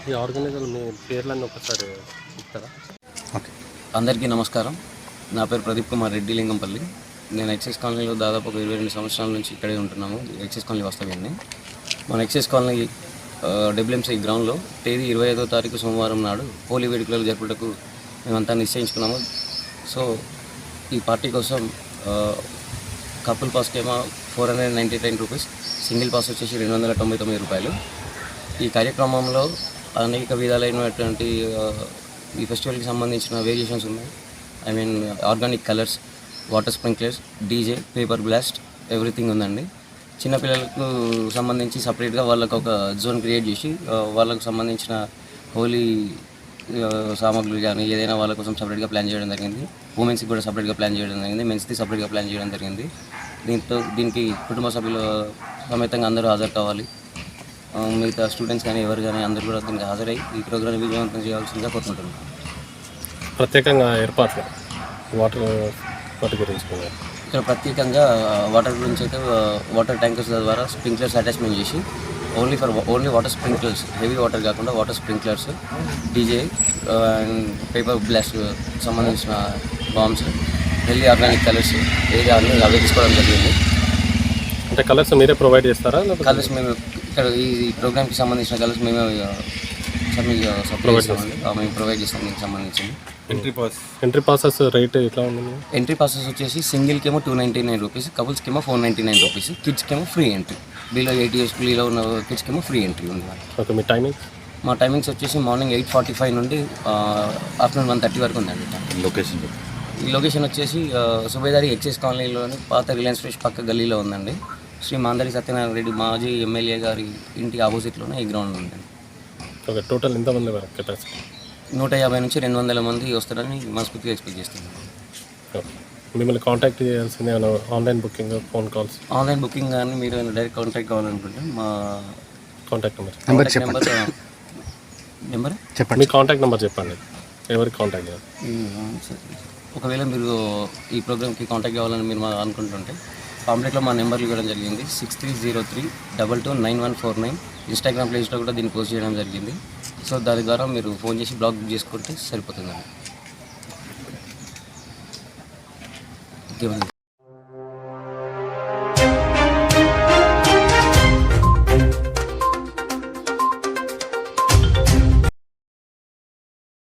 ఈ ఆర్గనైజర్ మీ పేర్లన్నీ ఒకసారి చెప్తారా? ఓకే, అందరికీ నమస్కారం. నా పేరు ప్రదీప్ కుమార్ రెడ్డి, లింగంపల్లి. నేను ఎక్సైజ్ కాలనీలో దాదాపు ఒక 22 సంవత్సరాల నుంచి ఇక్కడే ఉంటున్నాము. ఎక్సైజ్ కాలనీ వాస్తవ్యాన్ని. మన ఎక్సైజ్ కాలనీ డబ్ల్యూఎంసీ గ్రౌండ్లో తేదీ 25వ తారీఖు సోమవారం నాడు హోలీ వేడుకలు జరుపుటకు మేమంతా నిశ్చయించుకున్నాము. సో ఈ పార్టీ కోసం కపుల్ పాస్కి ఏమో 499 రూపీస్, సింగిల్ పాస్ వచ్చేసి 299 రూపాయలు. ఈ కార్యక్రమంలో అనేక విధాలైనటువంటి ఈ ఫెస్టివల్కి సంబంధించిన వేరియేషన్స్ ఉన్నాయి. I mean organic colours, water sprinklers, DJ, paper blast, everything ఉందండి. చిన్నపిల్లలకు సంబంధించి సపరేట్గా వాళ్ళకు ఒక జోన్ క్రియేట్ చేసి వాళ్ళకు సంబంధించిన హోలీ సామాగ్రి కానీ ఏదైనా వాళ్ళ కోసం సపరేట్గా ప్లాన్ చేయడం జరిగింది. ఉమెన్స్కి కూడా సపరేట్గా ప్లాన్ చేయడం జరిగింది, మెన్స్కి సపరేట్గా ప్లాన్ చేయడం జరిగింది. దీనికి కుటుంబ సభ్యుల సమేతంగా అందరూ హాజరు కావాలి. మిగతా స్టూడెంట్స్ కానీ ఎవరు కానీ అందరూ కూడా దీనికి హాజరై ఈ ప్రోగ్రామ్ విజయవంతం చేయాల్సిందిగా కోరుకుంటున్నాను. ప్రత్యేకంగా ఏర్పాట్లు వాటర్ గురించి ఇక్కడ ప్రత్యేకంగా వాటర్ గురించి అయితే వాటర్ ట్యాంకర్స్ ద్వారా స్ప్రింక్లర్స్ అటాచ్మెంట్ చేసి only water sprinklers, heavy water కాకుండా water sprinklers, DJ and paper blast సంబంధించిన బాంబ్స్, హెల్దీ ఆర్గానిక్ కలర్స్ ఏది అవి తీసుకోవడం జరిగింది. అంటే కలర్స్ మీరే ప్రొవైడ్ చేస్తారా? కలర్స్ మేము ఇక్కడ ఈ ప్రోగ్రామ్కి సంబంధించిన కలర్స్ మేమే మేము ప్రొవైడ్ చేస్తాం. దీనికి సంబంధించింది ఎంట్రీ పాసెస్ రేట్ ఎట్లా ఉంది? ఎంట్రీ పాసెస్ వచ్చేసి సింగిల్కి ఏమో 299 రూపీస్, కపుల్స్కి ఏమో 499 రూపీస్, కిడ్స్కి ఏమో free entry. Below 80 years below ఉన్న కిడ్స్కి ఏమో ఫ్రీ ఎంట్రీ ఉంది. ఓకే, మీ టైమింగ్స్? మా టైమింగ్స్ వచ్చేసి మార్నింగ్ 8:45 నుండి ఆఫ్టర్నూన్ 1:30 వరకు ఉందండి. ఈ లొకేషన్ వచ్చేసి సుబేదారి ఎక్సైజ్ కాలనీలోని పాత రిలయన్స్ ఫ్రెష్ పక్క గల్లీలో ఉందండి. శ్రీ మాందరి సత్యనారాయణ రెడ్డి మాజీ ఎమ్మెల్యే గారి ఇంటి ఆపోజిట్లోనే ఈ గ్రౌండ్ ఉందండి. ఓకే, టోటల్ ఎంతమంది కెపాసిటీ? 150 నుంచి 200 మంది వస్తారని మనస్ఫూర్తిగా ఎక్స్పెక్ట్ చేస్తున్నాను. మిమ్మల్ని కాంటాక్ట్ చేయాల్సింది online booking, phone calls? Online booking కానీ మీరు డైరెక్ట్ కాంటాక్ట్ కావాలనుకుంటే మా కాంటాక్ట్ నెంబర్ చెప్పండి. మీ కాంటాక్ట్ నెంబర్ చెప్పండి, ఎవరికి కాంటాక్ట్ చేయాలి? ఒకవేళ మీరు ఈ ప్రోగ్రామ్కి కాంటాక్ట్ కావాలని మీరు అనుకుంటుంటే పాంప్లెట్లో మా నెంబర్లు ఇవ్వడం జరిగింది. 6303229149. ఇన్స్టాగ్రామ్ పేజ్లో కూడా దీన్ని పోస్ట్ చేయడం జరిగింది. సో దాని ద్వారా మీరు ఫోన్ చేసి బ్లాక్ బుక్ చేసుకుంటే సరిపోతుందండి.